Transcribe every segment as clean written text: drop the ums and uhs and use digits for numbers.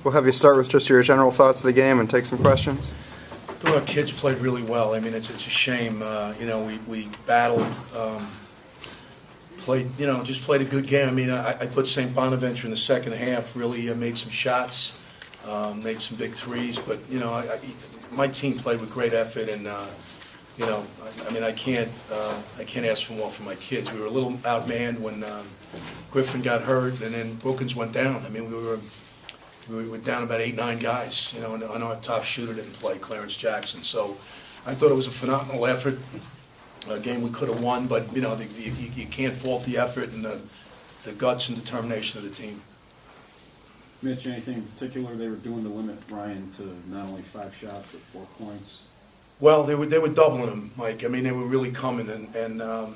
We'll have you start with just your general thoughts of the game and take some questions. I thought our kids played really well. I mean, it's a shame. We battled, just played a good game. I mean, I thought St. Bonaventure in the second half really made some shots, made some big threes. But my team played with great effort, and I can't ask for more from my kids. We were a little outmanned when Griffin got hurt, and then Brookins went down. I mean, we were down about 8-9 guys, and our top shooter didn't play, Clarence Jackson. So I thought it was a phenomenal effort, a game we could have won, but you can't fault the effort and the guts and determination of the team. Mitch, anything in particular they were doing to limit Ryan to not only 5 shots but 4 points? Well, they were doubling him, Mike. I mean, they were really coming, and I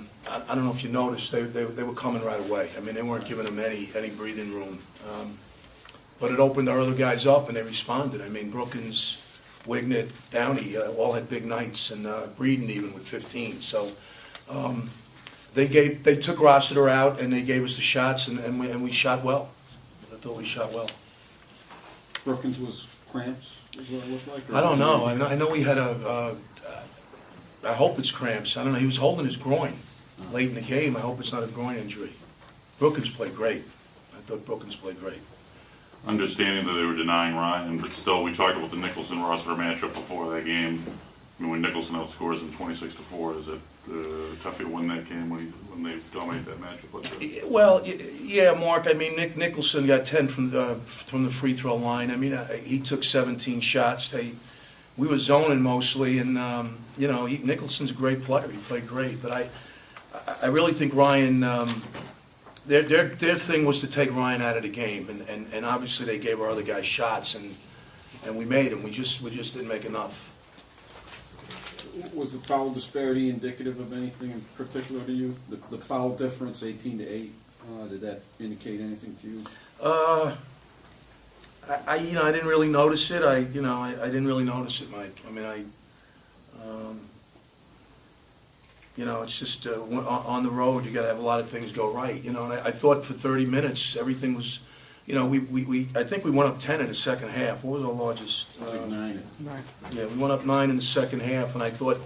don't know if you noticed, they were coming right away. I mean, they weren't giving him any breathing room. But it opened our other guys up, and they responded. I mean, Brookins, Wignett, Downey all had big nights, and Breeden even with 15. So they took Rossiter out, and they gave us the shots, and we shot well. I thought we shot well. Brookins was cramps, is what it looked like? I don't know. I know he had I hope it's cramps. I don't know. He was holding his groin late in the game. I hope it's not a groin injury. Brookins played great. I thought Brookins played great. Understanding that they were denying Ryan, but still, we talked about the Nicholson-Rossiter matchup before that game. I mean, when Nicholson outscores them 26-4, is it tough to win that game when they dominate that matchup like that? Well, yeah, Mark. I mean, Nicholson got 10 from the free throw line. I mean, he took 17 shots. We were zoning mostly, and Nicholson's a great player. He played great, but I really think Ryan. Their thing was to take Ryan out of the game, and obviously they gave our other guys shots, and we made them. We just didn't make enough. Was the foul disparity indicative of anything in particular to you? The foul difference, 18-8, did that indicate anything to you? I didn't really notice it. I didn't really notice it, Mike. I mean, it's just on the road. You got to have a lot of things go right. And I thought for 30 minutes everything was, I think we went up 10 in the second half. What was our largest? 9. Yeah, we went up 9 in the second half, and I thought,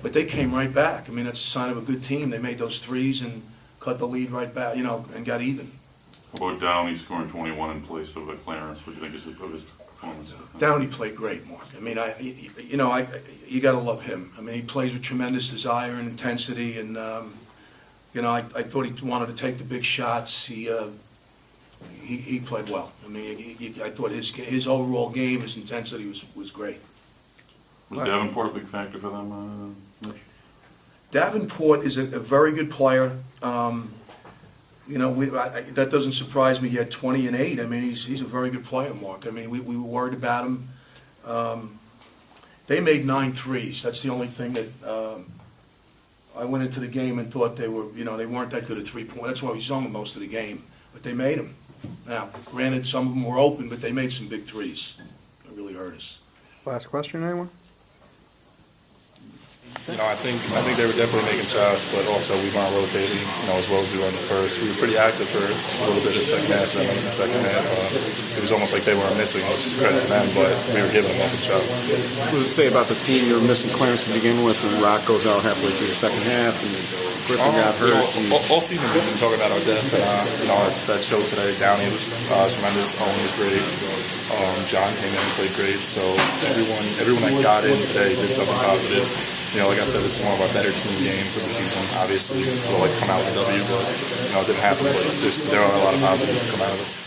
but they came right back. I mean, that's a sign of a good team. They made those threes and cut the lead right back, and got even. How about Downey scoring 21 in place of Clarence? What do you think is of his performance? Downey played great, Mark. I mean, you got to love him. I mean, he plays with tremendous desire and intensity, and I thought he wanted to take the big shots. He played well. I mean, I thought his overall game, his intensity was great. Was Davenport a big factor for them, Mitch? Davenport is a very good player. That doesn't surprise me. He had 20 and 8. I mean, he's a very good player, Mark. I mean, we were worried about him. They made 9 threes. That's the only thing that I went into the game and thought they were, they weren't that good at 3-point. That's why we zoned them most of the game. But they made them. Now, granted, some of them were open, but they made some big threes. It really hurt us. Last question, anyone? I think they were definitely making shots, but also we weren't rotating, as well as we were in the first. We were pretty active for a little bit in the second half, and then in the second half, it was almost like they weren't missing, which is credit to them, but we were giving them open shots. What does it say about the team? You were missing Clarence to begin with, and Rock goes out halfway through the second half, and Griffin got hurt. All season we've been talking about our depth, and that show today, Downey was tremendous, Owen was great, John came in and played great, so everyone that got in today did something positive. Like I said, this is one of our better team games of the season. Obviously, we'll like to come out with a W, but it didn't happen. But there are a lot of positives to come out of this.